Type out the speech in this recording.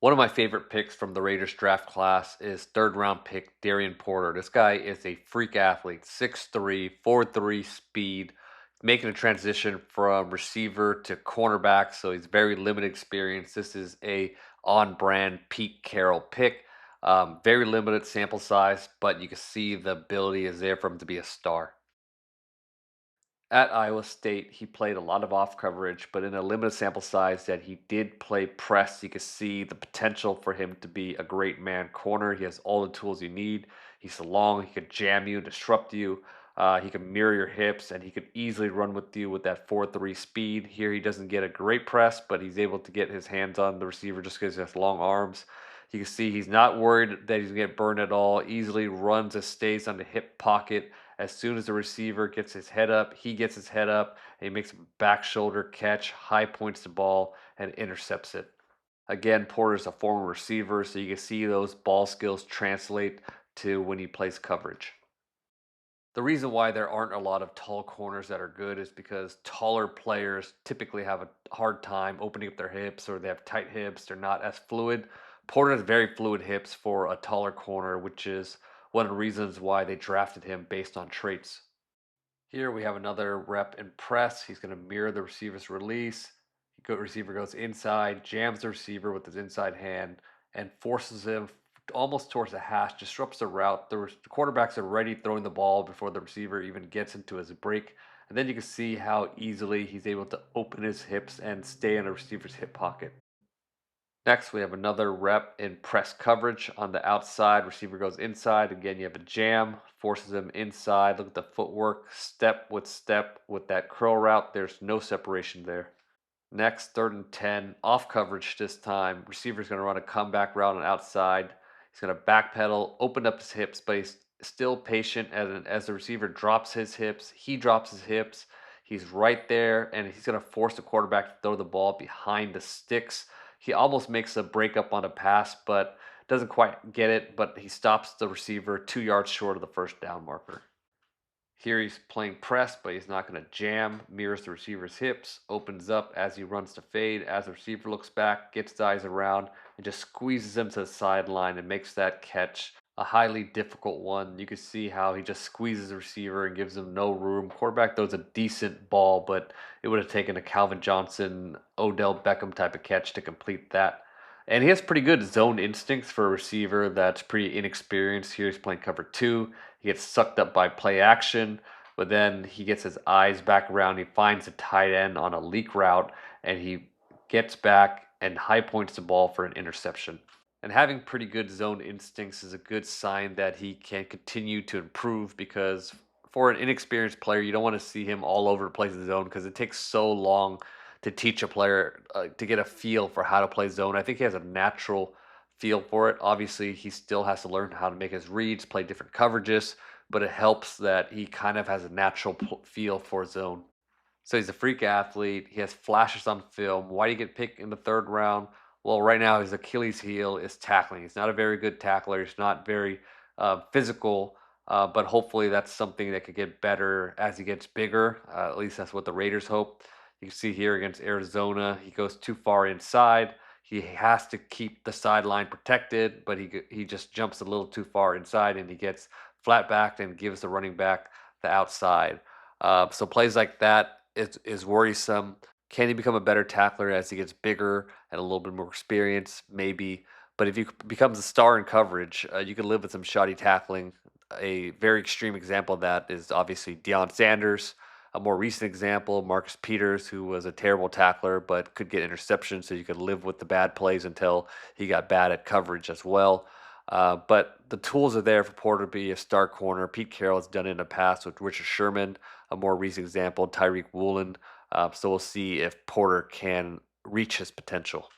One of my favorite picks from the Raiders draft class is third round pick Darien Porter. This guy is a freak athlete, 6'3", 4'3" speed, making a transition from receiver to cornerback, so he's very limited experience. This is a on-brand Pete Carroll pick. Very limited sample size, but you can see the ability is there for him to be a star. At Iowa State, he played a lot of off coverage, but in a limited sample size that he did play press, you can see the potential for him to be a great man corner. He has all the tools you need. He's long, he could jam you, disrupt you. He can mirror your hips, and he could easily run with you with that 4-3 speed. Here, he doesn't get a great press, but he's able to get his hands on the receiver just because he has long arms. You can see he's not worried that he's going to get burned at all. Easily runs and stays on the hip pocket. As soon as the receiver gets his head up, he gets his head up, and he makes a back shoulder catch, high points the ball, and intercepts it. Again, Porter's a former receiver, so you can see those ball skills translate to when he plays coverage. The reason why there aren't a lot of tall corners that are good is because taller players typically have a hard time opening up their hips, or they have tight hips. They're not as fluid. Porter has very fluid hips for a taller corner, which is one of the reasons why they drafted him based on traits. Here we have another rep and press. He's going to mirror the receiver's release. Receiver goes inside, jams the receiver with his inside hand, and forces him almost towards the hash, disrupts the route. The quarterbacks are already throwing the ball before the receiver even gets into his break. And then you can see how easily he's able to open his hips and stay in the receiver's hip pocket. Next, we have another rep in press coverage on the outside. Receiver goes inside. Again, you have a jam, forces him inside. Look at the footwork, step with that curl route. There's no separation there. Next, third and 10, off coverage this time. Receiver's going to run a comeback route on outside. He's going to backpedal, open up his hips, but he's still patient as the receiver drops his hips. He drops his hips. He's right there, and he's going to force the quarterback to throw the ball behind the sticks. He almost makes a breakup on a pass, but doesn't quite get it, but he stops the receiver 2 yards short of the first down marker. Here he's playing press, but he's not going to jam. Mirrors the receiver's hips, opens up as he runs to fade. As the receiver looks back, gets his eyes around, and just squeezes him to the sideline and makes that catch a highly difficult one. You can see how he just squeezes the receiver and gives him no room. Quarterback throws a decent ball, but it would have taken a Calvin Johnson, Odell Beckham type of catch to complete that. And he has pretty good zone instincts for a receiver that's pretty inexperienced. Here he's playing cover two. He gets sucked up by play action, but then he gets his eyes back around. He finds a tight end on a leak route, and he gets back and high points the ball for an interception. And having pretty good zone instincts is a good sign that he can continue to improve, because for an inexperienced player, you don't want to see him all over the place in the zone because it takes so long to teach a player to get a feel for how to play zone. I think he has a natural feel for it. Obviously, he still has to learn how to make his reads, play different coverages, but it helps that he kind of has a natural feel for zone. So he's a freak athlete. He has flashes on film. Why do you get picked in the third round? Well, right now his Achilles heel is tackling. He's not a very good tackler. He's not very physical, but hopefully that's something that could get better as he gets bigger. At least that's what the Raiders hope. You can see here against Arizona, he goes too far inside. He has to keep the sideline protected, but he just jumps a little too far inside, and he gets flat backed and gives the running back the outside. So plays like that is worrisome. Can he become a better tackler as he gets bigger and a little bit more experience? Maybe. But if he becomes a star in coverage, you can live with some shoddy tackling. A very extreme example of that is obviously Deion Sanders. A more recent example, Marcus Peters, who was a terrible tackler but could get interceptions, so you could live with the bad plays until he got bad at coverage as well. But the tools are there for Porter to be a star corner. Pete Carroll has done it in the past with Richard Sherman, a more recent example, Tyreek Woolen. So we'll see if Porter can reach his potential.